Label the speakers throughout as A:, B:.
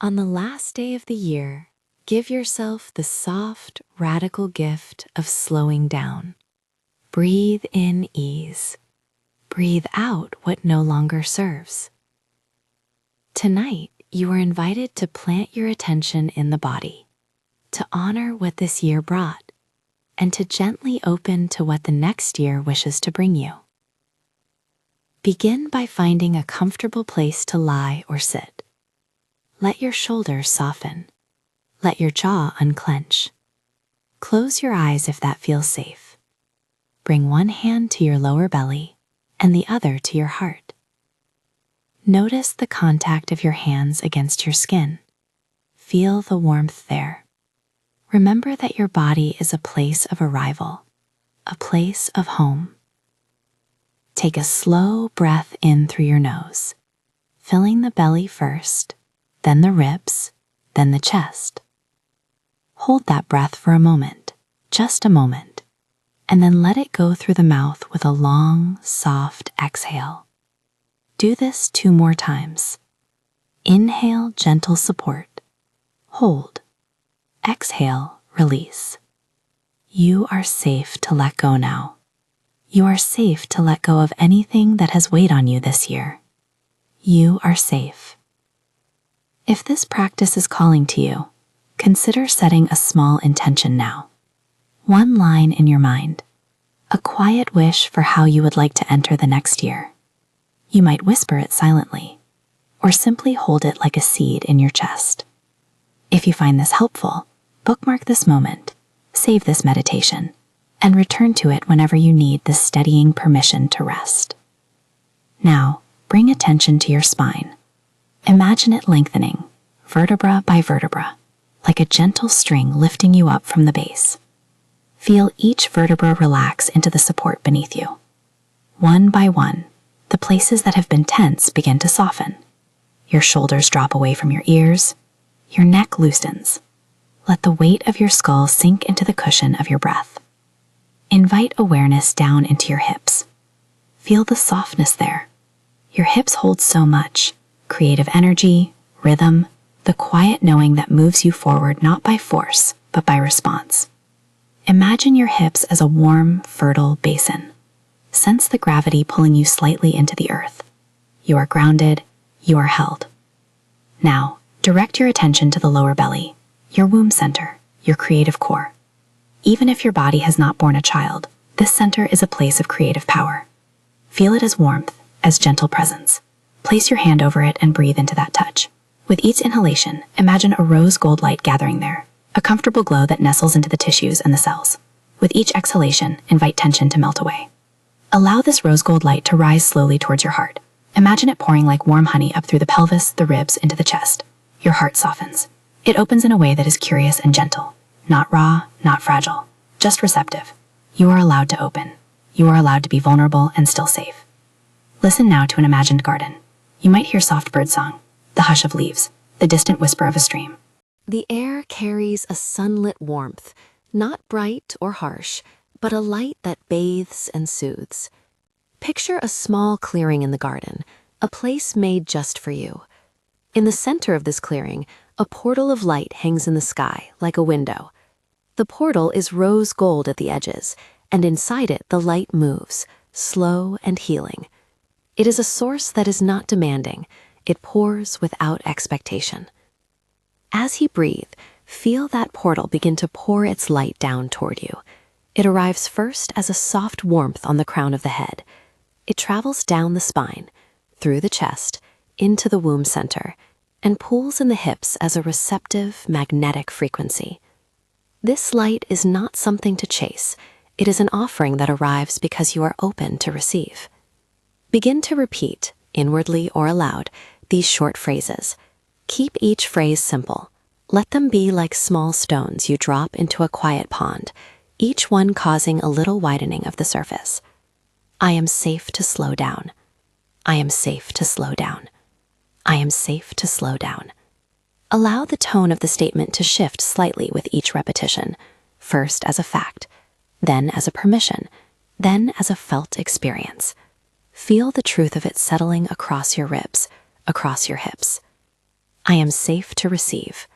A: On the last day of the year, give yourself the soft, radical gift of slowing down. Breathe in ease. Breathe out what no longer serves. Tonight, you are invited to plant your attention in the body, to honor what this year brought, and to gently open to what the next year wishes to bring you. Begin by finding a comfortable place to lie or sit. Let your shoulders soften. Let your jaw unclench. Close your eyes if that feels safe. Bring one hand to your lower belly and the other to your heart. Notice the contact of your hands against your skin. Feel the warmth there. Remember that your body is a place of arrival, a place of home. Take a slow breath in through your nose, filling the belly first, then the ribs, then the chest. Hold that breath for a moment, just a moment, and then let it go through the mouth with a long, soft exhale. Do this 2 more times. Inhale, gentle support. Hold. Exhale, release. You are safe to let go now. You are safe to let go of anything that has weighed on you this year. You are safe. If this practice is calling to you, consider setting a small intention now. One line in your mind, a quiet wish for how you would like to enter the next year. You might whisper it silently, or simply hold it like a seed in your chest. If you find this helpful, bookmark this moment, save this meditation, and return to it whenever you need the steadying permission to rest. Now, bring attention to your spine. Imagine it lengthening, vertebra by vertebra, like a gentle string lifting you up from the base. Feel each vertebra relax into the support beneath you. One by one, the places that have been tense begin to soften. Your shoulders drop away from your ears. Your neck loosens. Let the weight of your skull sink into the cushion of your breath. Invite awareness down into your hips. Feel the softness there. Your hips hold so much. Creative energy, rhythm, the quiet knowing that moves you forward not by force, but by response. Imagine your hips as a warm, fertile basin. Sense the gravity pulling you slightly into the earth. You are grounded, you are held. Now, direct your attention to the lower belly, your womb center, your creative core. Even if your body has not borne a child, this center is a place of creative power. Feel it as warmth, as gentle presence. Place your hand over it and breathe into that touch. With each inhalation, imagine a rose gold light gathering there, a comfortable glow that nestles into the tissues and the cells. With each exhalation, invite tension to melt away. Allow this rose gold light to rise slowly towards your heart. Imagine it pouring like warm honey up through the pelvis, the ribs, into the chest. Your heart softens. It opens in a way that is curious and gentle. Not raw, not fragile, just receptive. You are allowed to open. You are allowed to be vulnerable and still safe. Listen now to an imagined garden. You might hear soft birdsong, the hush of leaves, the distant whisper of a stream.
B: The air carries a sunlit warmth, not bright or harsh, but a light that bathes and soothes. Picture a small clearing in the garden, a place made just for you. In the center of this clearing, a portal of light hangs in the sky like a window. The portal is rose gold at the edges, and inside it the light moves, slow and healing. It is a source that is not demanding. It pours without expectation. As you breathe, feel that portal begin to pour its light down toward you. It arrives first as a soft warmth on the crown of the head. It travels down the spine, through the chest, into the womb center, and pools in the hips as a receptive, magnetic frequency. This light is not something to chase. It is an offering that arrives because you are open to receive. Begin to repeat, inwardly or aloud, these short phrases. Keep each phrase simple. Let them be like small stones you drop into a quiet pond, each one causing a little widening of the surface. I am safe to slow down. I am safe to slow down. I am safe to slow down. Allow the tone of the statement to shift slightly with each repetition, first as a fact, then as a permission, then as a felt experience. Feel the truth of it settling across your ribs, across your hips. I am safe to receive.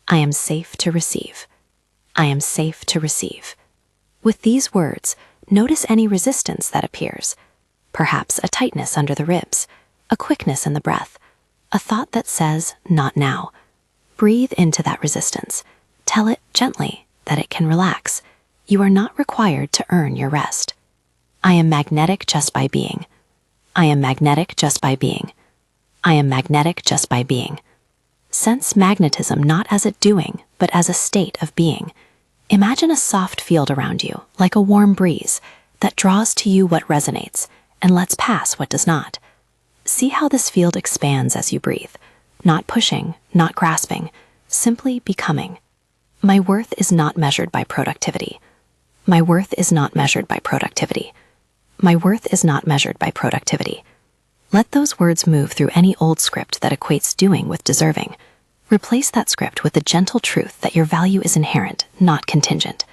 B: I am safe to receive. I am safe to receive. With these words, notice any resistance that appears. Perhaps a tightness under the ribs, a quickness in the breath, a thought that says, not now. Breathe into that resistance. Tell it gently that it can relax. You are not required to earn your rest. I am magnetic just by being. I am magnetic just by being. I am magnetic just by being. Sense magnetism not as a doing, but as a state of being. Imagine a soft field around you, like a warm breeze, that draws to you what resonates and lets pass what does not. See how this field expands as you breathe, not pushing, not grasping, simply becoming. My worth is not measured by productivity. My worth is not measured by productivity. My worth is not measured by productivity. Let those words move through any old script that equates doing with deserving. Replace that script with the gentle truth that your value is inherent, not contingent.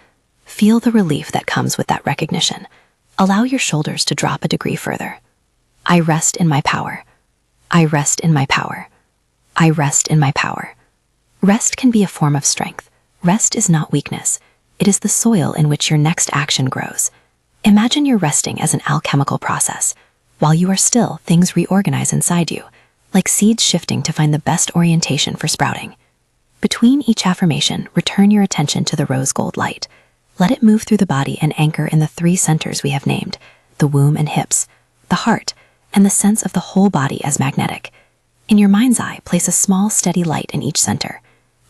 B: Feel the relief that comes with that recognition. Allow your shoulders to drop a degree further. I rest in my power. I rest in my power. I rest in my power. Rest can be a form of strength. Rest is not weakness. It is the soil in which your next action grows. Imagine you're resting as an alchemical process. While you are still, things reorganize inside you, like seeds shifting to find the best orientation for sprouting. Between each affirmation, return your attention to the rose gold light. Let it move through the body and anchor in the 3 centers we have named, the womb and hips, the heart, and the sense of the whole body as magnetic. In your mind's eye, place a small, steady light in each center.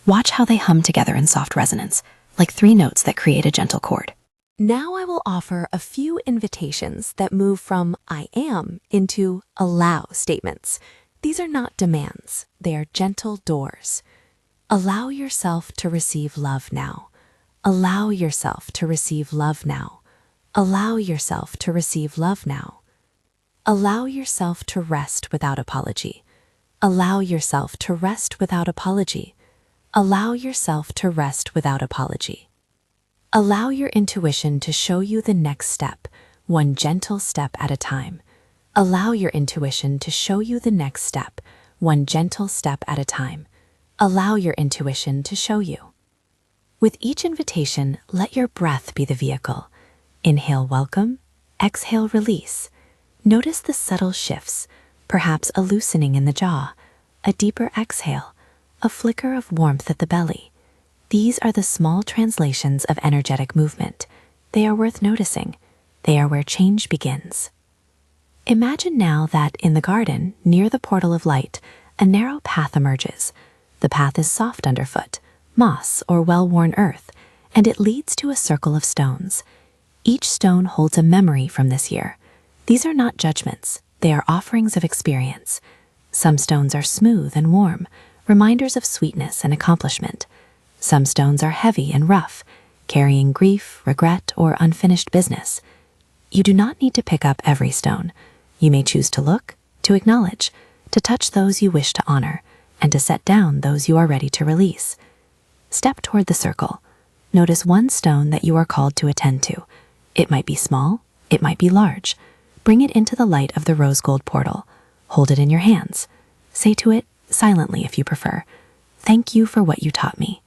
B: Watch how they hum together in soft resonance, like 3 notes that create a gentle chord.
C: Now I will offer a few invitations that move from I am into allow statements. These are not demands, they are gentle doors. Allow yourself to receive love now. Allow yourself to receive love now. Allow yourself to receive love now. Allow yourself to rest without apology. Allow yourself to rest without apology. Allow yourself to rest without apology. Allow your intuition to show you the next step, one gentle step at a time. Allow your intuition to show you the next step, one gentle step at a time. Allow your intuition to show you. With each invitation, let your breath be the vehicle. Inhale, welcome. Exhale, release. Notice the subtle shifts, perhaps a loosening in the jaw, a deeper exhale, a flicker of warmth at the belly. These are the small translations of energetic movement. They are worth noticing. They are where change begins. Imagine now that in the garden, near the portal of light, a narrow path emerges. The path is soft underfoot, moss or well-worn earth, and it leads to a circle of stones. Each stone holds a memory from this year. These are not judgments, they are offerings of experience. Some stones are smooth and warm, reminders of sweetness and accomplishment. Some stones are heavy and rough, carrying grief, regret, or unfinished business. You do not need to pick up every stone. You may choose to look, to acknowledge, to touch those you wish to honor, and to set down those you are ready to release. Step toward the circle. Notice one stone that you are called to attend to. It might be small, it might be large. Bring it into the light of the rose gold portal. Hold it in your hands. Say to it, silently if you prefer, "Thank you for what you taught me."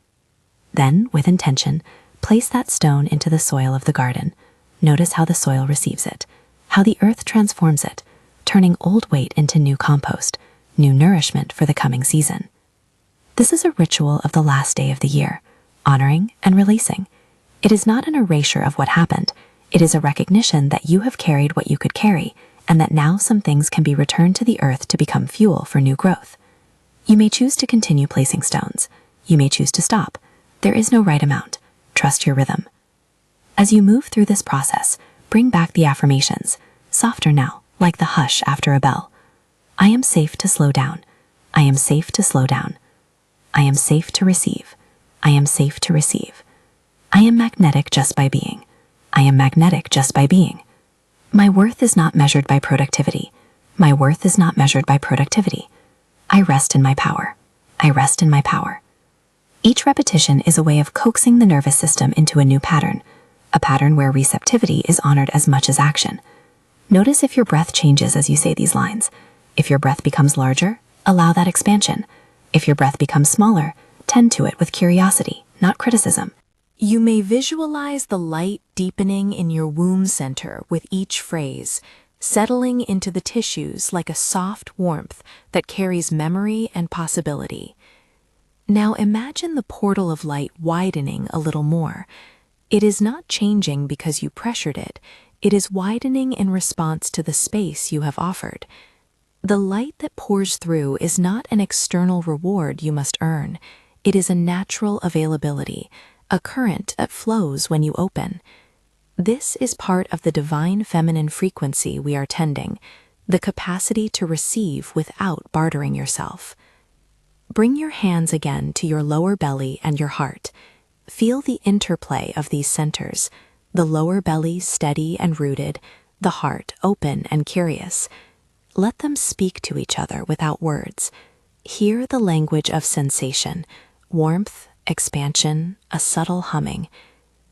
C: Then, with intention, place that stone into the soil of the garden. Notice how the soil receives it, how the earth transforms it, turning old weight into new compost, new nourishment for the coming season. This is a ritual of the last day of the year, honoring and releasing. It is not an erasure of what happened. It is a recognition that you have carried what you could carry, and that now some things can be returned to the earth to become fuel for new growth. You may choose to continue placing stones. You may choose to stop. There is no right amount. Trust your rhythm. As you move through this process, bring back the affirmations, softer now, like the hush after a bell. I am safe to slow down. I am safe to slow down. I am safe to receive. I am safe to receive. I am magnetic just by being. I am magnetic just by being. My worth is not measured by productivity. My worth is not measured by productivity. I rest in my power. I rest in my power. Each repetition is a way of coaxing the nervous system into a new pattern, a pattern where receptivity is honored as much as action. Notice if your breath changes as you say these lines. If your breath becomes larger, allow that expansion.
A: If your breath becomes smaller, tend to it with curiosity, not criticism.
C: You may visualize the light deepening in your womb center with each phrase, settling into the tissues like a soft warmth that carries memory and possibility. Now imagine the portal of light widening a little more. It is not changing because you pressured it. It is widening in response to the space you have offered. The light that pours through is not an external reward you must earn. It is a natural availability, a current that flows when you open. This is part of the divine feminine frequency we are tending, the capacity to receive without bartering yourself. Bring your hands again to your lower belly and your heart. Feel the interplay of these centers, the lower belly steady and rooted, the heart open and curious. Let them speak to each other without words. Hear the language of sensation, warmth, expansion, a subtle humming.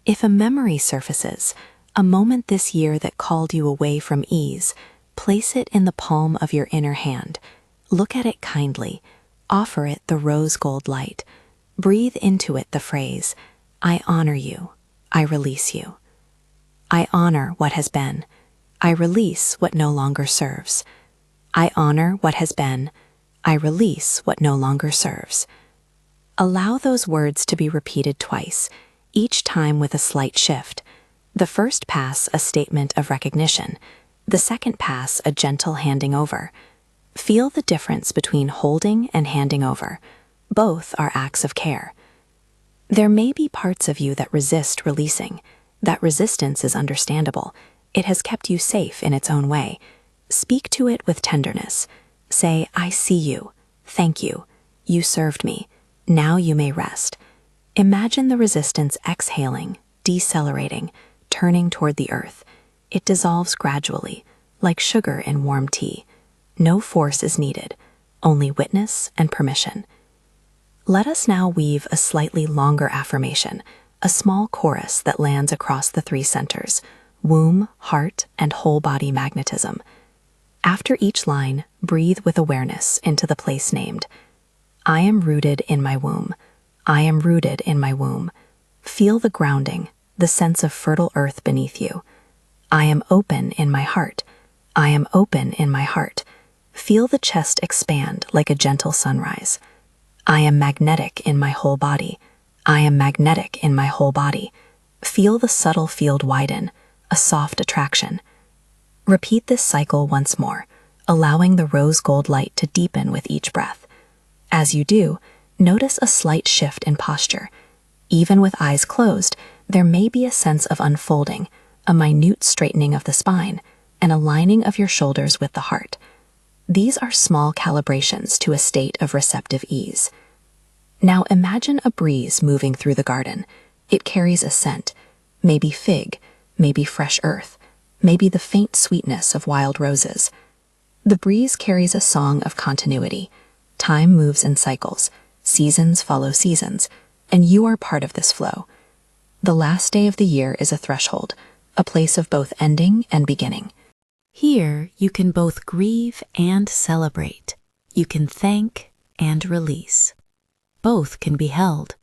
C: If a memory surfaces, a moment this year that called you away from ease, place it in the palm of your inner hand. Look at it kindly. Offer it the rose gold light. Breathe into it the phrase, I honor you. I release you. I honor what has been. I release what no longer serves. I honor what has been. I release what no longer serves. Allow those words to be repeated twice, each time with a slight shift. The first pass a statement of recognition, the second pass a gentle handing over. Feel the difference between holding and handing over. Both are acts of care. There may be parts of you that resist releasing. That resistance is understandable. It has kept you safe in its own way. Speak to it with tenderness. Say, I see you. Thank you. You served me. Now you may rest. Imagine the resistance exhaling, decelerating, turning toward the earth. It dissolves gradually, like sugar in warm tea. No force is needed, only witness and permission. Let us now weave a slightly longer affirmation, a small chorus that lands across the three centers, womb, heart, and whole body magnetism. After each line, breathe with awareness into the place named. I am rooted in my womb. I am rooted in my womb. Feel the grounding, the sense of fertile earth beneath you. I am open in my heart. I am open in my heart. Feel the chest expand like a gentle sunrise. I am magnetic in my whole body. I am magnetic in my whole body. Feel the subtle field widen, a soft attraction. Repeat this cycle once more, allowing the rose gold light to deepen with each breath. As you do, notice a slight shift in posture. Even with eyes closed, there may be a sense of unfolding, a minute straightening of the spine, an aligning of your shoulders with the heart. These are small calibrations to a state of receptive ease. Now imagine a breeze moving through the garden. It carries a scent, maybe fig, maybe fresh earth, maybe the faint sweetness of wild roses. The breeze carries a song of continuity. Time moves in cycles, seasons follow seasons, and you are part of this flow. The last day of the year is a threshold, a place of both ending and beginning.
B: Here, you can both grieve and celebrate. You can thank and release. Both can be held.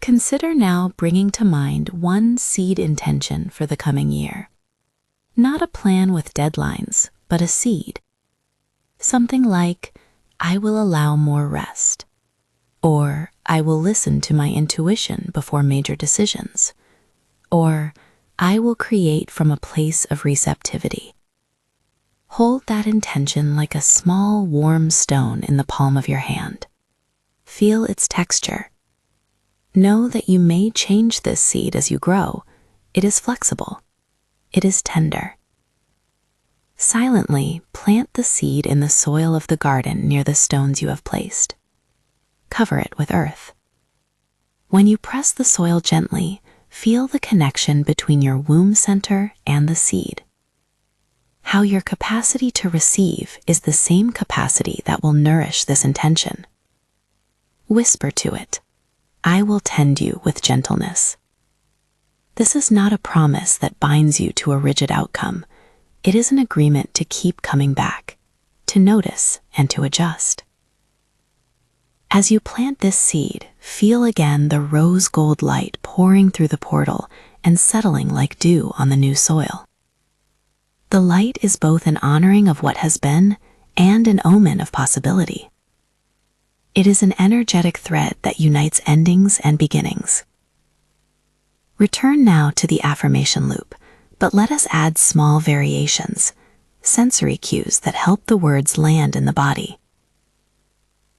B: Consider now bringing to mind one seed intention for the coming year. Not a plan with deadlines, but a seed. Something like, I will allow more rest. Or, I will listen to my intuition before major decisions. Or, I will create from a place of receptivity. Hold that intention like a small, warm stone in the palm of your hand. Feel its texture. Know that you may change this seed as you grow. It is flexible. It is tender. Silently plant the seed in the soil of the garden near the stones you have placed. Cover it with earth. When you press the soil gently, feel the connection between your womb center and the seed. How your capacity to receive is the same capacity that will nourish this intention. Whisper to it, I will tend you with gentleness. This is not a promise that binds you to a rigid outcome. It is an agreement to keep coming back, to notice and to adjust.
A: As you plant this seed, feel again the rose gold light pouring through the portal and settling like dew on the new soil. The light is both an honoring of what has been and an omen of possibility. It is an energetic thread that unites endings and beginnings. Return now to the affirmation loop, but let us add small variations, sensory cues that help the words land in the body.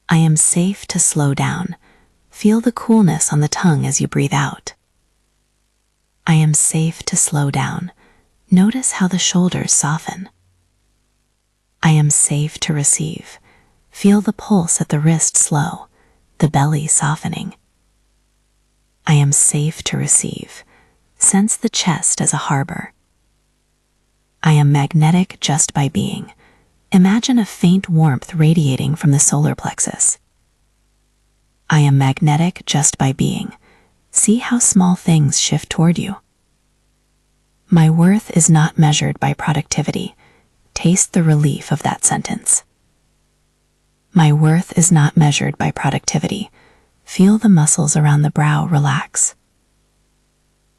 A: I am safe to slow down. Feel the coolness on the tongue as you breathe out. I am safe to slow down. Notice how the shoulders soften. I am safe to receive. Feel the pulse at the wrist slow, the belly softening. I am safe to receive. Sense the chest as a harbor. I am magnetic just by being. Imagine a faint warmth radiating from the solar plexus. I am magnetic just by being. See how small things shift toward you. My worth is not measured by productivity. Taste the relief of that sentence. My worth is not measured by productivity. Feel the muscles around the brow relax.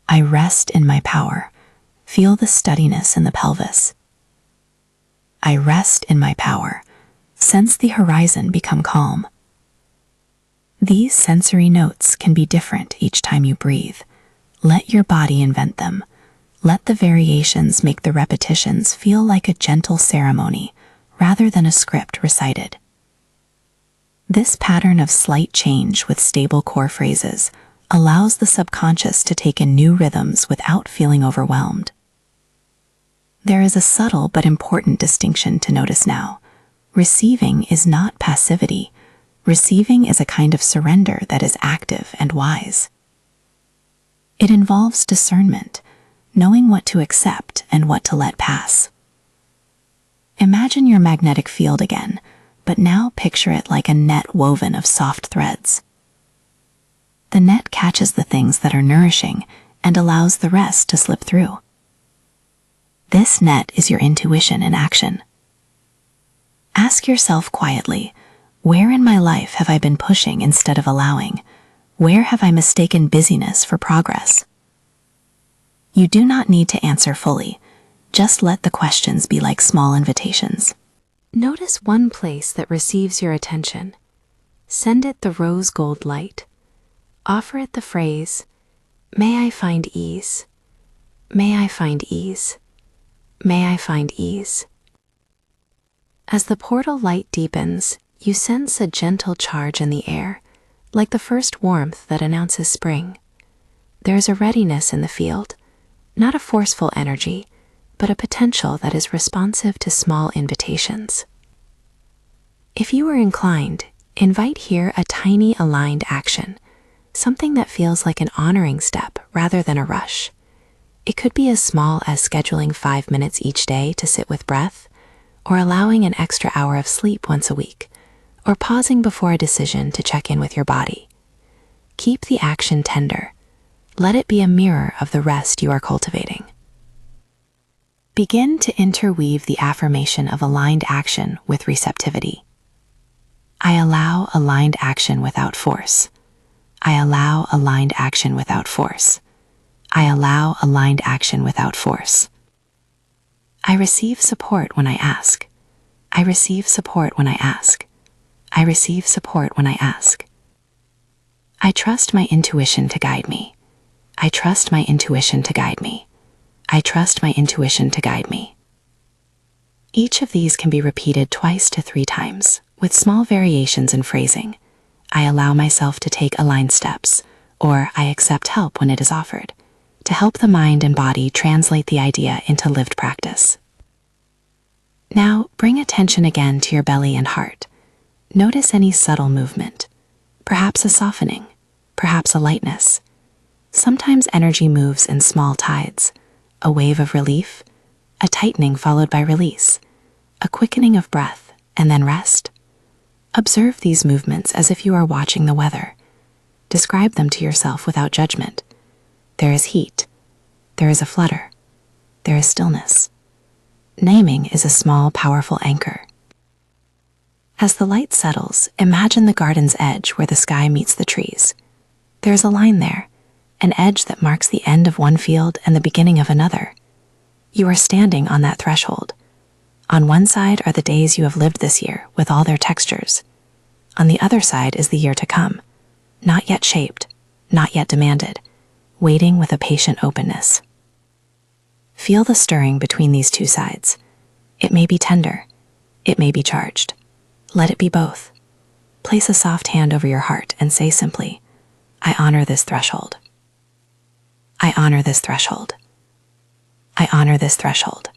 A: I rest in my power. Feel the steadiness in the pelvis. I rest in my power. Sense the horizon become calm. These sensory notes can be different each time you breathe. Let your body invent them. Let the variations make the repetitions feel like a gentle ceremony rather than a script recited. This pattern of slight change with stable core phrases allows the subconscious to take in new rhythms without feeling overwhelmed. There is a subtle but important distinction to notice now. Receiving is not passivity. Receiving is a kind of surrender that is active and wise. It involves discernment, knowing what to accept and what to let pass. Imagine your magnetic field again, but now picture it like a net woven of soft threads. The net catches the things that are nourishing and allows the rest to slip through. This net is your intuition in action. Ask yourself quietly, where in my life have I been pushing instead of allowing? Where have I mistaken busyness for progress? You do not need to answer fully. Just let the questions be like small invitations.
C: Notice one place that receives your attention. Send it the rose gold light. Offer it the phrase, "May I find ease. May I find ease. May I find ease." As the portal light deepens, you sense a gentle charge in the air, like the first warmth that announces spring. There is a readiness in the field, not a forceful energy, but a potential that is responsive to small invitations. If you are inclined, invite here a tiny aligned action, something that feels like an honoring step rather than a rush. It could be as small as scheduling 5 minutes each day to sit with breath, or allowing an extra hour of sleep once a week, or pausing before a decision to check in with your body. Keep the action tender. Let it be a mirror of the rest you are cultivating. Begin to interweave the affirmation of aligned action with receptivity. I allow aligned action without force. I allow aligned action without force. I allow aligned action without force. I receive support when I ask. I receive support when I ask. I receive support when I ask. I trust my intuition to guide me. I trust my intuition to guide me. I trust my intuition to guide me. Each of these can be repeated 2 to 3 times, with small variations in phrasing. I allow myself to take aligned steps, or I accept help when it is offered, to help the mind and body translate the idea into lived practice. Now, bring attention again to your belly and heart. Notice any subtle movement, perhaps a softening, perhaps a lightness. Sometimes energy moves in small tides, a wave of relief, a tightening followed by release, a quickening of breath, and then rest. Observe these movements as if you are watching the weather. Describe them to yourself without judgment. There is heat. There is a flutter. There is stillness. Naming is a small, powerful anchor.
A: As the light settles, imagine the garden's edge where the sky meets the trees. There's a line there, an edge that marks the end of one field and the beginning of another. You are standing on that threshold. On one side are the days you have lived this year with all their textures. On the other side is the year to come, not yet shaped, not yet demanded, waiting with a patient openness. Feel the stirring between these two sides. It may be tender, it may be charged. Let it be both. Place a soft hand over your heart and say simply, I honor this threshold. I honor this threshold. I honor this threshold.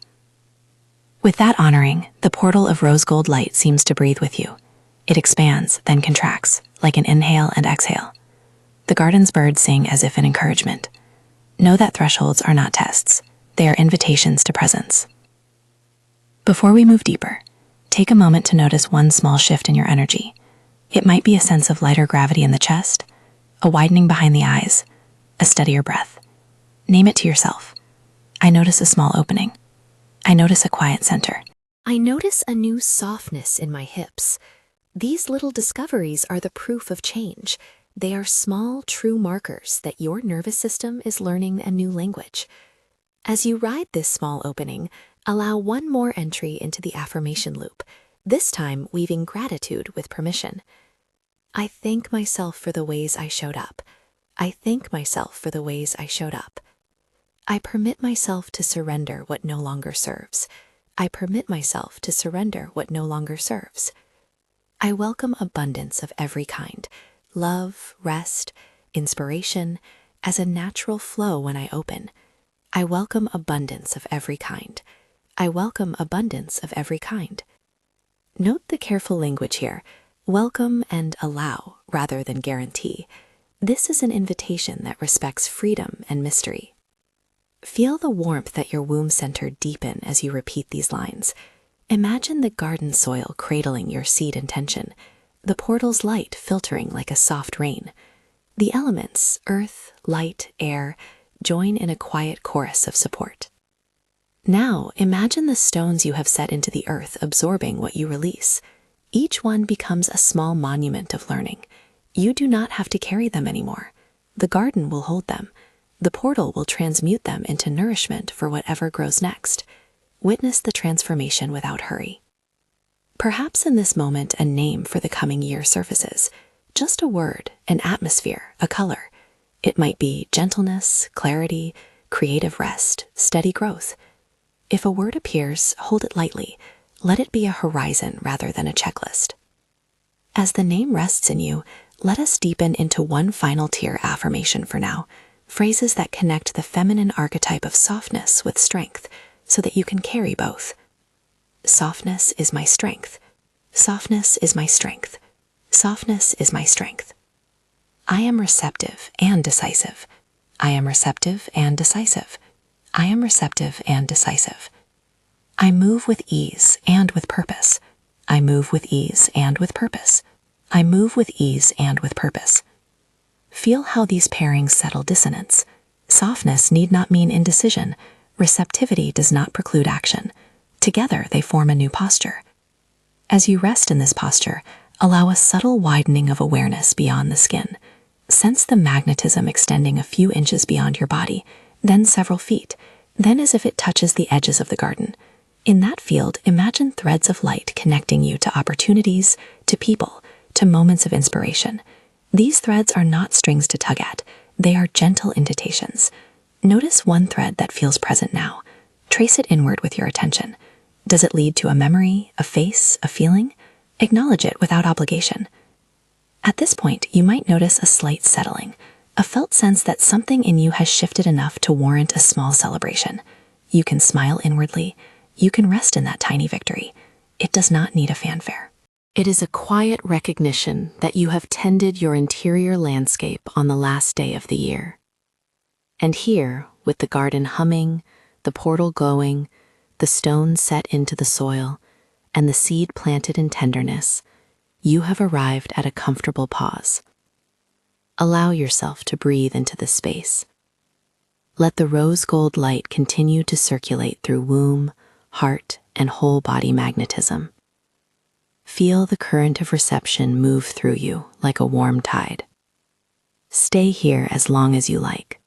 A: With that honoring, the portal of rose gold light seems to breathe with you. It expands, then contracts, like an inhale and exhale. The garden's birds sing as if in encouragement. Know that thresholds are not tests. They are invitations to presence. Before we move deeper, take a moment to notice one small shift in your energy. It might be a sense of lighter gravity in the chest, a widening behind the eyes, a steadier breath. Name it to yourself. I notice a small opening. I notice a quiet center.
B: I notice a new softness in my hips. These little discoveries are the proof of change. They are small, true markers that your nervous system is learning a new language. As you ride this small opening, allow one more entry into the affirmation loop, this time weaving gratitude with permission. I thank myself for the ways I showed up. I thank myself for the ways I showed up. I permit myself to surrender what no longer serves. I permit myself to surrender what no longer serves. I welcome abundance of every kind, love, rest, inspiration, as a natural flow when I open. I welcome abundance of every kind. I welcome abundance of every kind. Note the careful language here. Welcome and allow rather than guarantee. This is an invitation that respects freedom and mystery. Feel the warmth at your womb center deepen as you repeat these lines. Imagine the garden soil cradling your seed intention, the portal's light filtering like a soft rain. The elements, earth, light, air, join in a quiet chorus of support. Now, imagine the stones you have set into the earth absorbing what you release. Each one becomes a small monument of learning. You do not have to carry them anymore. The garden will hold them. The portal will transmute them into nourishment for whatever grows next. Witness the transformation without hurry. Perhaps in this moment a name for the coming year surfaces. Just a word, an atmosphere, a color. It might be gentleness, clarity, creative rest, steady growth. If a word appears, hold it lightly. Let it be a horizon rather than a checklist. As the name rests in you, let us deepen into one final tier affirmation for now. Phrases that connect the feminine archetype of softness with strength so that you can carry both. Softness is my strength. Softness is my strength. Softness is my strength. I am receptive and decisive. I am receptive and decisive. I am receptive and decisive. I move with ease and with purpose. I move with ease and with purpose. I move with ease and with purpose. Feel how these pairings settle dissonance. Softness need not mean indecision. Receptivity does not preclude action. Together they form a new posture. As you rest in this posture, allow a subtle widening of awareness beyond the skin. Sense the magnetism extending a few inches beyond your body, then several feet, then as if it touches the edges of the garden. In that field, imagine threads of light connecting you to opportunities, to people, to moments of inspiration. These threads are not strings to tug at. They are gentle invitations. Notice one thread that feels present now. Trace it inward with your attention. Does it lead to a memory, a face, a feeling? Acknowledge it without obligation. At this point, you might notice a slight settling, a felt sense that something in you has shifted enough to warrant a small celebration. You can smile inwardly. You can rest in that tiny victory. It does not need a fanfare. It is a quiet recognition that you have tended your interior landscape on the last day of the year. And here, with the garden humming, the portal glowing, the stone set into the soil, and the seed planted in tenderness, you have arrived at a comfortable pause. Allow yourself to breathe into this space. Let the rose gold light continue to circulate through womb, heart, and whole body magnetism.
A: Feel the current of reception move through you like a warm tide. Stay here as long as you like.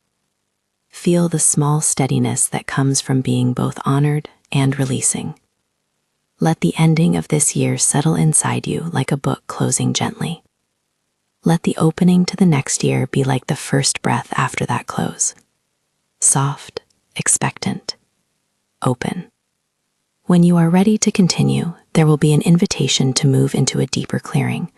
A: Feel the small steadiness that comes from being both honored and releasing. Let the ending of this year settle inside you like a book closing gently. Let the opening to the next year be like the first breath after that close. Soft, expectant, open. When you are ready to continue, there will be an invitation to move into a deeper clearing,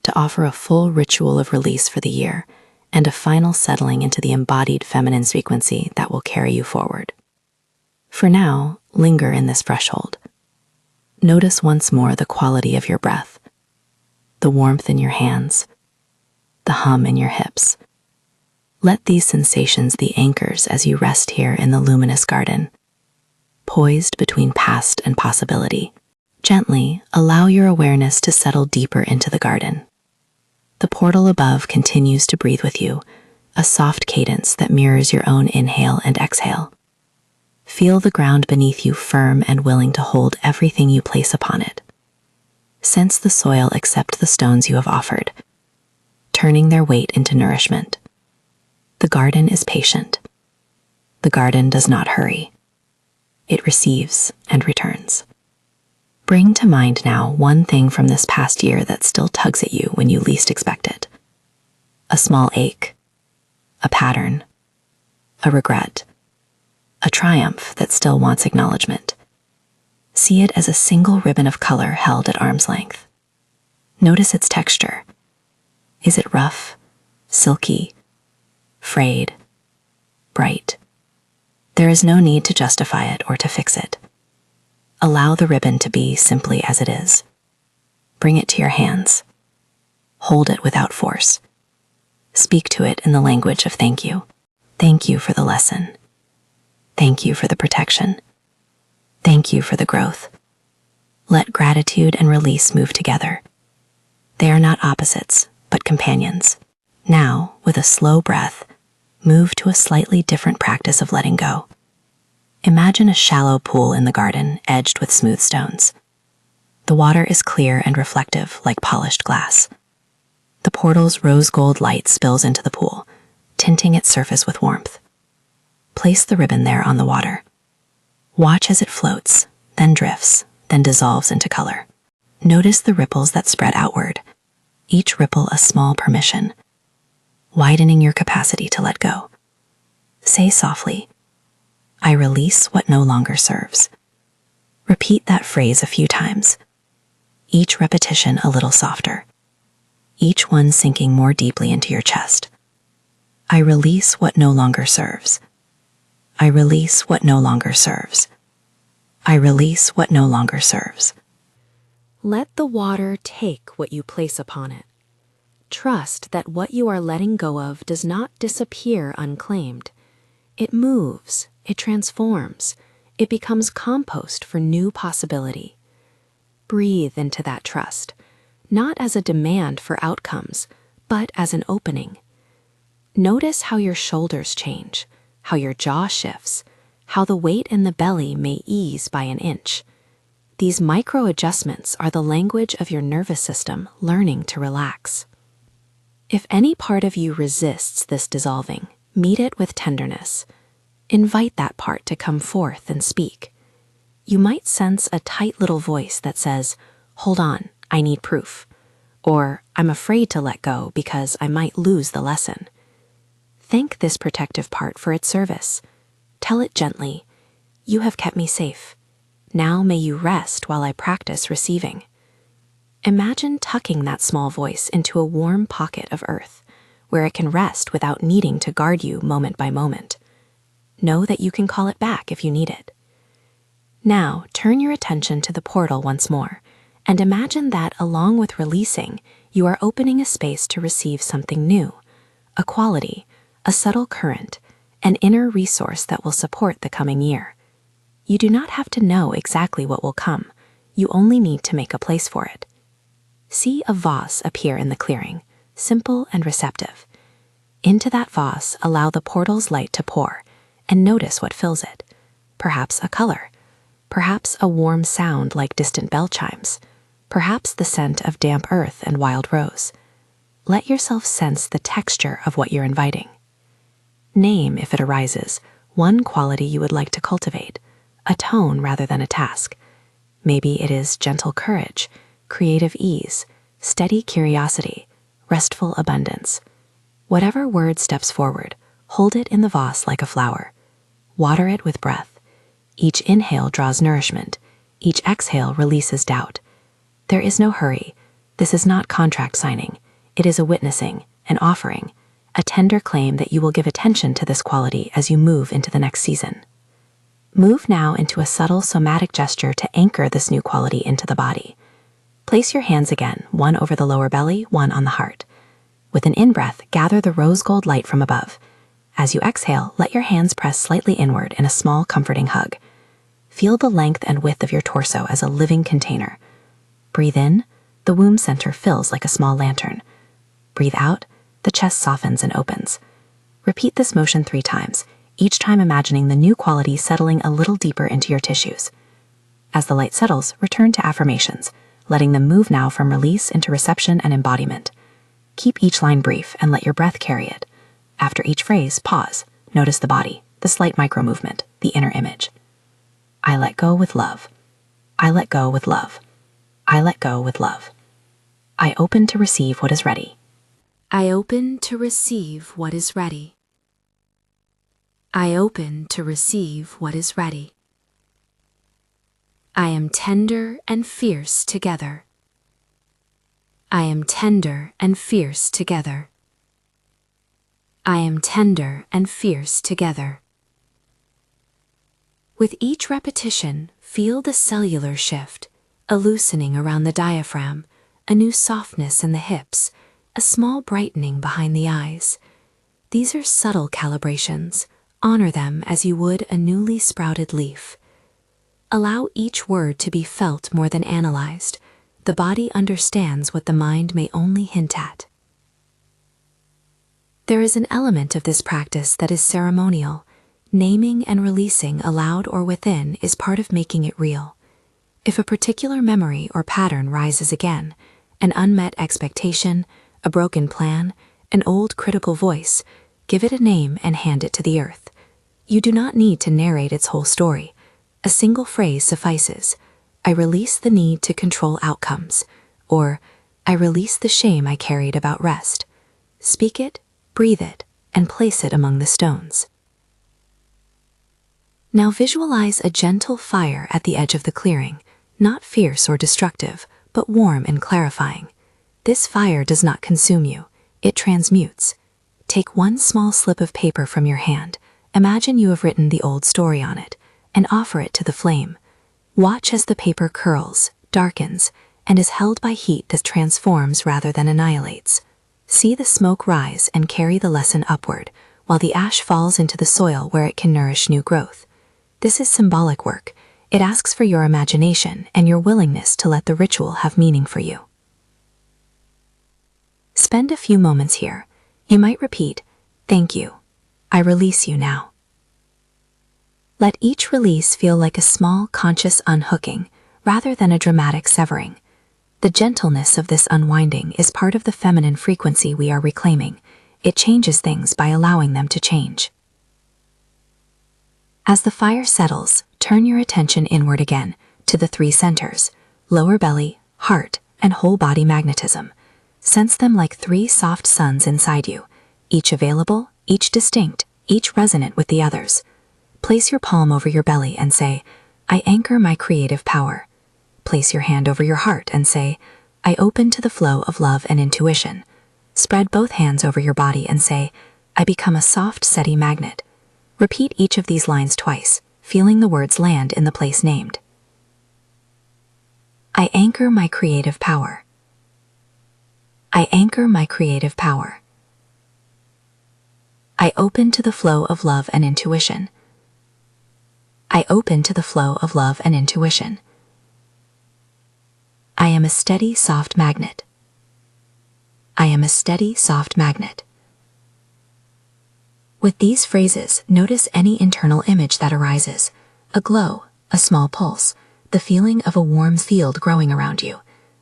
A: to offer a full ritual of release for the year, and a final settling into the embodied feminine frequency that will carry you forward. For now, linger in this threshold. Notice once more the quality of your breath, the warmth in your hands, the hum in your hips. Let these sensations be anchors as you rest here in the luminous garden, poised between past and possibility. Gently allow your awareness to settle deeper into the garden. The portal above continues to breathe with you, a soft cadence that mirrors your own inhale and exhale. Feel the ground beneath you firm and willing to hold everything you place upon it. Sense the soil accept the stones you have offered, turning their weight into nourishment. The garden is patient. The garden does not hurry. It receives and returns. Bring to mind now one thing from this past year that still tugs at you when you least expect it. A small ache, a pattern, a regret, a triumph that still wants acknowledgement. See it as a single ribbon of color held at arm's length. Notice its texture. Is it rough, silky, frayed, bright? There is no need to justify it or to fix it. Allow the ribbon to be simply as it is. Bring it to your hands. Hold it without force. Speak to it in the language of thank you. Thank you for the lesson. Thank you for the protection. Thank you for the growth. Let gratitude and release move together. They are not opposites, but companions. Now, with a slow breath, move to a slightly different practice of letting go. Imagine a shallow pool in the garden, edged with smooth stones. The water is clear and reflective, like polished glass. The portal's rose gold light spills into the pool, tinting its surface with warmth. Place the ribbon there on the water. Watch as it floats, then drifts, then dissolves into color. Notice the ripples that spread outward, each ripple a small permission, widening your capacity to let go. Say softly, I release what no longer serves. Repeat that phrase a few times, each repetition a little softer, each one sinking more deeply into your chest. I release what no longer serves. I release what no longer serves. I release what no longer serves.
B: Let the water take what you place upon it. Trust that what you are letting go of does not disappear unclaimed. It moves, it transforms, it becomes compost for new possibility. Breathe into that trust, not as a demand for outcomes, but as an opening. Notice how your shoulders change, how your jaw shifts, how the weight in the belly may ease by an inch. These micro adjustments are the language of your nervous system learning to relax. If any part of you resists this dissolving, meet it with tenderness. Invite that part to come forth and speak. You might sense a tight little voice that says, "Hold on, I need proof," or "I'm afraid to let go because I might lose the lesson." Thank this protective part for its service. Tell it gently, "You have kept me safe. Now may you rest while I practice receiving." Imagine tucking that small voice into a warm pocket of earth, where it can rest without needing to guard you moment by moment. Know that you can call it back if you need it. Now, turn your attention to the portal once more, and imagine that along with releasing, you are opening a space to receive something new, a quality, a subtle current, an inner resource that will support the coming year. You do not have to know exactly what will come. You only need to make a place for it. See a vase appear in the clearing, simple and receptive. Into that vase, allow the portal's light to pour, and notice what fills it. Perhaps a color, perhaps a warm sound like distant bell chimes,
A: perhaps the scent of damp earth and wild rose. Let yourself sense the texture of what you're inviting. Name, if it arises, one quality you would like to cultivate, a tone rather than a task. Maybe it is gentle courage, creative ease, steady curiosity, restful abundance. Whatever word steps forward, hold it in the vase like a flower. Water it with breath. Each inhale draws nourishment. Each exhale releases doubt. There is no hurry. This is not contract signing. It is a witnessing, an offering, a tender claim that you will give attention to this quality as you move into the next season. Move now into a subtle somatic gesture to anchor this new quality into the body. Place your hands again, one over the lower belly, one on the heart. With an in-breath, gather the rose gold light from above. As you exhale, let your hands press slightly inward in a small, comforting hug. Feel the length and width of your torso as a living container. Breathe in, the womb center fills like a small lantern. Breathe out, the chest softens and opens. Repeat this motion 3 times, each time imagining the new quality settling a little deeper into your tissues. As the light settles, return to affirmations, letting them move now from release into reception and embodiment. Keep each line brief and let your breath carry it. After each phrase, pause. Notice the body, the slight micro-movement, the inner image. I let go with love. I let go with love. I let go with love. I open to receive what is ready.
B: I open to receive what is ready. I open to receive what is ready. I am tender and fierce together. I am tender and fierce together. I am tender and fierce together. With each repetition, feel the cellular shift, a loosening around the diaphragm, a new softness in the hips, a small brightening behind the eyes. These are subtle calibrations. Honor them as you would a newly sprouted leaf. Allow each word to be felt more than analyzed. The body understands what the mind may only hint at. There is an element of this practice that is ceremonial. Naming and releasing aloud or within is part of making it real. If a particular memory or pattern rises again, an unmet expectation, a broken plan, an old critical voice, give it a name and hand it to the earth. You do not need to narrate its whole story. A single phrase suffices. I release the need to control outcomes, or I release the shame I carried about rest. Speak it, breathe it, and place it among the stones. Now visualize a gentle fire at the edge of the clearing, not fierce or destructive, but warm and clarifying. This fire does not consume you, it transmutes. Take one small slip of paper from your hand, imagine you have written the old story on it, and offer it to the flame. Watch as the paper curls, darkens, and is held by heat that transforms rather than annihilates. See the smoke rise and carry the lesson upward, while the ash falls into the soil where it can nourish new growth. This is symbolic work. It asks for your imagination and your willingness to let the ritual have meaning for you. Spend a few moments here. You might repeat, "Thank you. I release you now." Let each release feel like a small, conscious unhooking, rather than a dramatic severing. The gentleness of this unwinding is part of the feminine frequency we are reclaiming. It changes things by allowing them to change. As the fire settles, turn your attention inward again, to the 3 centers, lower belly, heart, and whole body magnetism. Sense them like 3 soft suns inside you, each available, each distinct, each resonant with the others. Place your palm over your belly and say, I anchor my creative power. Place your hand over your heart and say, I open to the flow of love and intuition. Spread both hands over your body and say, I become a soft, steady magnet. Repeat each of these lines twice, feeling the words land in the place named. I anchor my creative power. I anchor my creative power. I open to the flow of love and intuition. I open to the flow of love and intuition. I am a steady, soft magnet. I am a steady, soft magnet. With these phrases, notice any internal image that arises. A glow, a small pulse, the feeling of a warm field growing around you.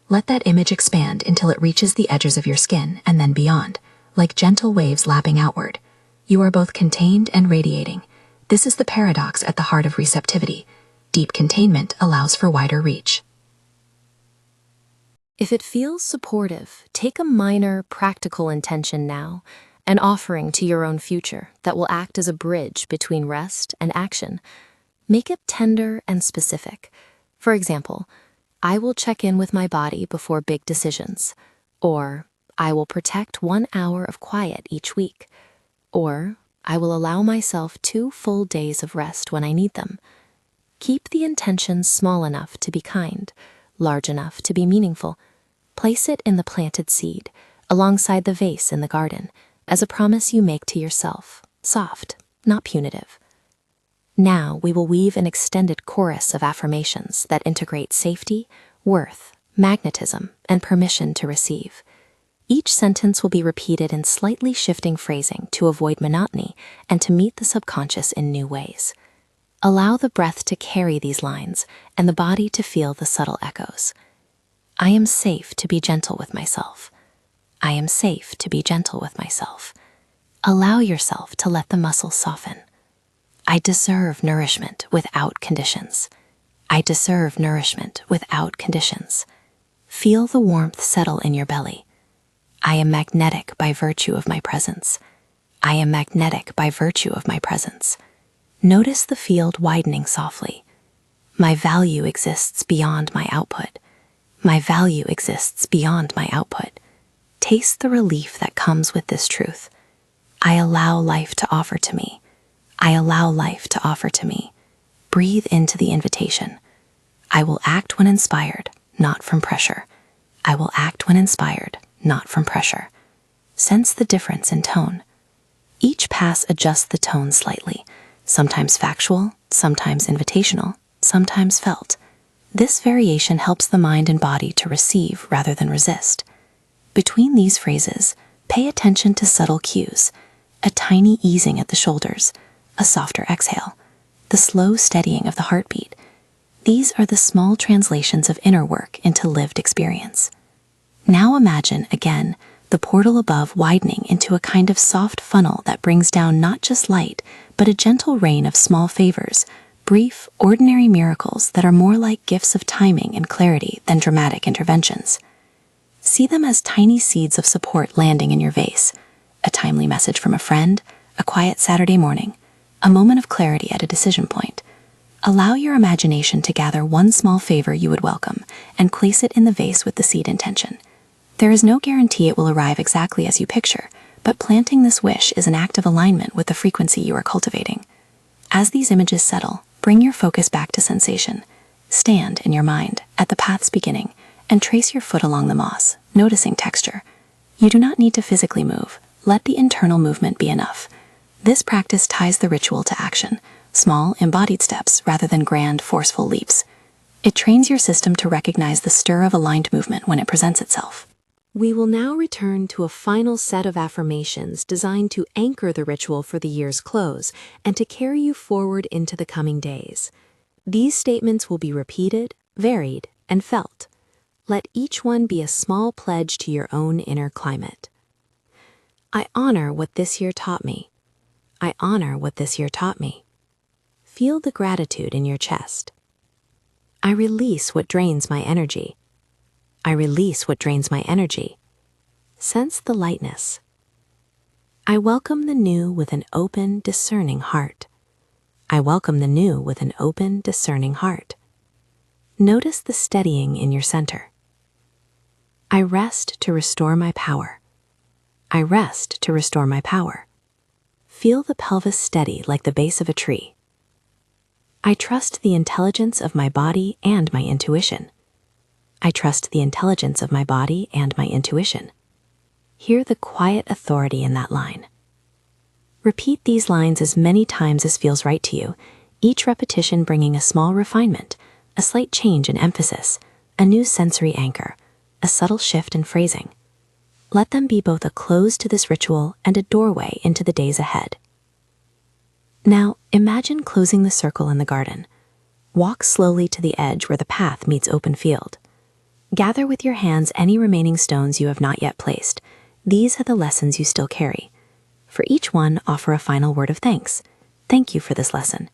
A: Let that image expand until it reaches the edges of your skin and then beyond, like gentle waves lapping outward. You are both contained and radiating. This is the paradox at the heart of receptivity. Deep containment allows for wider reach.
B: If it feels supportive, take a minor, practical intention now, an offering to your own future that will act as a bridge between rest and action. Make it tender and specific. For example, I will check in with my body before big decisions. Or, I will protect 1 hour of quiet each week. Or, I will allow myself 2 full days of rest when I need them. Keep the intention small enough to be kind, large enough to be meaningful. Place it in the planted seed, alongside the vase in the garden, as a promise you make to yourself, soft, not punitive. Now we will weave an extended chorus of affirmations that integrate safety, worth, magnetism, and permission to receive. Each sentence will be repeated in slightly shifting phrasing to avoid monotony and to meet the subconscious in new ways. Allow the breath to carry these lines and the body to feel the subtle echoes. I am safe to be gentle with myself. I am safe to be gentle with myself. Allow yourself to let the muscles soften. I deserve nourishment without conditions. I deserve nourishment without conditions. Feel the warmth settle in your belly. I am magnetic by virtue of my presence. I am magnetic by virtue of my presence. Notice the field widening softly. My value exists beyond my output. My value exists beyond my output. Taste the relief that comes with this truth. I allow life to offer to me. I allow life to offer to me. Breathe into the invitation. I will act when inspired, not from pressure. I will act when inspired, not from pressure. Sense the difference in tone. Each pass adjusts the tone slightly, sometimes factual, sometimes invitational, sometimes felt. This variation helps the mind and body to receive rather than resist. Between these phrases, pay attention to subtle cues, a tiny easing at the shoulders, a softer exhale, the slow steadying of the heartbeat. These are the small translations of inner work into lived experience. Now imagine, again, the portal above widening into a kind of soft funnel that brings down not just light, but a gentle rain of small favors, brief, ordinary miracles that are more like gifts of timing and clarity than dramatic interventions. See them as tiny seeds of support landing in your vase, a timely message from a friend, a quiet Saturday morning, a moment of clarity at a decision point. Allow your imagination to gather one small favor you would welcome and place it in the vase with the seed intention. There is no guarantee it will arrive exactly as you picture, but planting this wish is an act of alignment with the frequency you are cultivating. As these images settle, bring your focus back to sensation. Stand in your mind at the path's beginning and trace your foot along the moss, noticing texture. You do not need to physically move. Let the internal movement be enough. This practice ties the ritual to action, small, embodied steps rather than grand, forceful leaps. It trains your system to recognize the stir of aligned movement when it presents itself. We will now return to a final set of affirmations designed to anchor the ritual for the year's close and to carry you forward into the coming days. These statements will be repeated, varied, and felt. Let each one be a small pledge to your own inner climate. I honor what this year taught me. I honor what this year taught me. Feel the gratitude in your chest. I release what drains my energy. I release what drains my energy. Sense the lightness. I welcome the new with an open, discerning heart. I welcome the new with an open, discerning heart. Notice the steadying in your center. I rest to restore my power. I rest to restore my power. Feel the pelvis steady like the base of a tree. I trust the intelligence of my body and my intuition. I trust the intelligence of my body and my intuition. Hear the quiet authority in that line. Repeat these lines as many times as feels right to you, each repetition bringing a small refinement, a slight change in emphasis, a new sensory anchor, a subtle shift in phrasing. Let them be both a close to this ritual and a doorway into the days ahead. Now, imagine closing the circle in the garden. Walk slowly to the edge where the path meets open field.
A: Gather with your hands any remaining stones you have not yet placed. These are the lessons you still carry. For each one, offer a final word of thanks. Thank you for this lesson.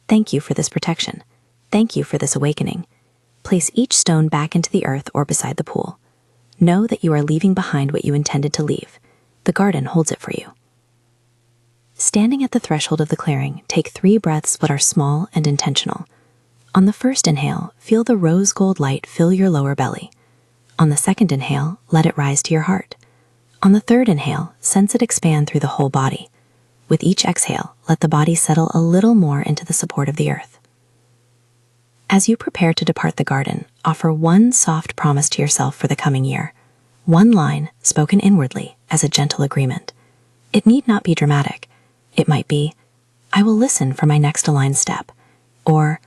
A: Thank you for this protection. Thank you for this awakening. Place each stone back into the earth or beside the pool. Know that you are leaving behind what you intended to leave. The garden holds it for you. Standing at the threshold of the clearing, take 3 breaths that are small and intentional. On the first inhale, feel the rose gold light fill your lower belly. On the second inhale, let it rise to your heart. On the third inhale, sense it expand through the whole body. With each exhale, let the body settle a little more into the support of the earth. As you prepare to depart the garden, offer one soft promise to yourself for the coming year. One line spoken inwardly as a gentle agreement. It need not be dramatic. It might be, I will listen for my next aligned step, or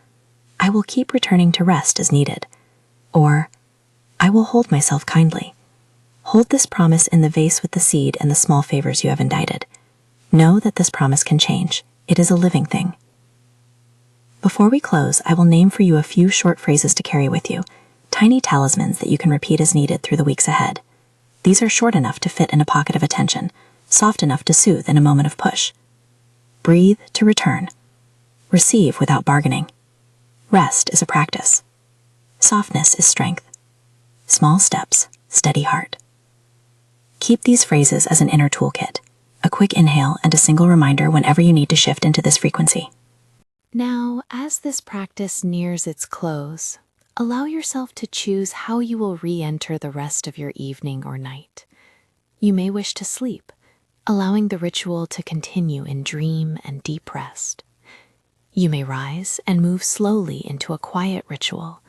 A: I will keep returning to rest as needed, or I will hold myself kindly. Hold this promise in the vase with the seed and the small favors you have indited. Know that this promise can change. It is a living thing. Before we close, I will name for you a few short phrases to carry with you, tiny talismans that you can repeat as needed through the weeks ahead. These are short enough to fit in a pocket of attention, soft enough to soothe in a moment of push. Breathe to return. Receive without bargaining. Rest is a practice. Softness is strength. Small steps, steady heart. Keep these phrases as an inner toolkit, a quick inhale and a single reminder whenever you need to shift into this frequency.
C: Now, as this practice nears its close, allow yourself to choose how you will re-enter the rest of your evening or night. You may wish to sleep, allowing the ritual to continue in dream and deep rest. You may rise and move slowly into a quiet ritual,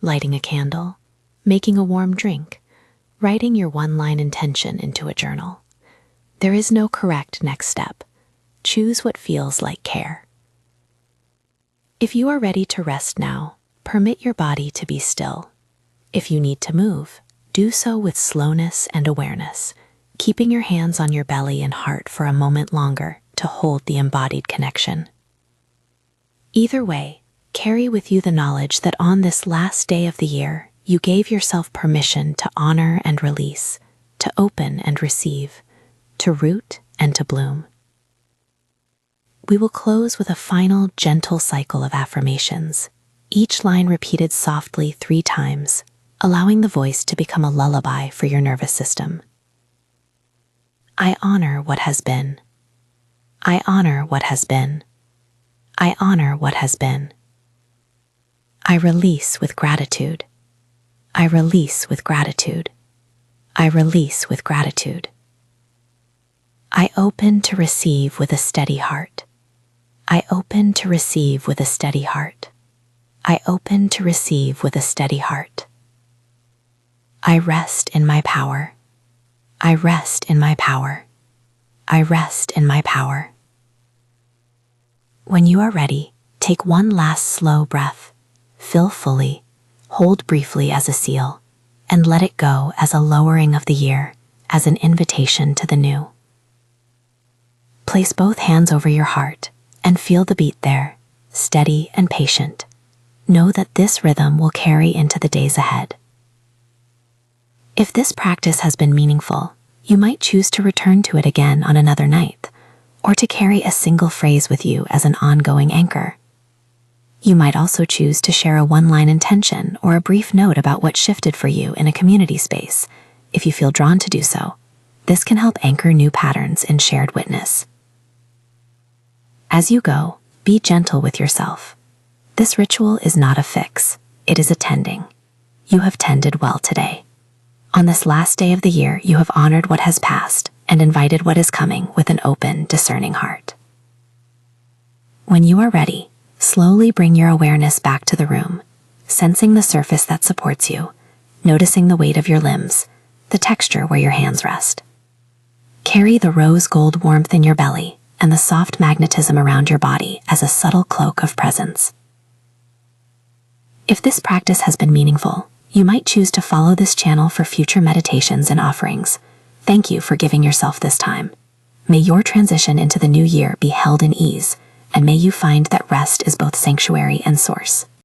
C: lighting a candle, making a warm drink, writing your one-line intention into a journal. There is no correct next step. Choose what feels like care. If you are ready to rest now, permit your body to be still. If you need to move, do so with slowness and awareness, keeping your hands on your belly and heart for a moment longer to hold the embodied connection. Either way, carry with you the knowledge that on this last day of the year, you gave yourself permission to honor and release, to open and receive, to root and to bloom. We will close with a final gentle cycle of affirmations, each line repeated softly 3 times, allowing the voice to become a lullaby for your nervous system. I honor what has been. I honor what has been. I honor what has been. I release with gratitude. I release with gratitude. I release with gratitude. I open to receive with a steady heart. I open to receive with a steady heart. I open to receive with a steady heart. I rest in my power. I rest in my power. I rest in my power. When you are ready, take one last slow breath. Fill fully, hold briefly as a seal, and let it go as a lowering of the year, as an invitation to the new. Place both hands over your heart and feel the beat there, steady and patient. Know that this rhythm will carry into the days ahead. If this practice has been meaningful, you might choose to return to it again on another night, or to carry a single phrase with you as an ongoing anchor. You might also choose to share a one-line intention or a brief note about what shifted for you in a community space, if you feel drawn to do so. This can help anchor new patterns in shared witness. As you go, be gentle with yourself. This ritual is not a fix, it is a tending. You have tended well today. On this last day of the year, you have honored what has passed and invited what is coming with an open, discerning heart. When you are ready, slowly bring your awareness back to the room, sensing the surface that supports you, noticing the weight of your limbs, the texture where your hands rest. Carry the rose gold warmth in your belly and the soft magnetism around your body as a subtle cloak of presence. If this practice has been meaningful, you might choose to follow this channel for future meditations and offerings. Thank you for giving yourself this time. May your transition into the new year be held in ease, and may you find that rest is both sanctuary and source.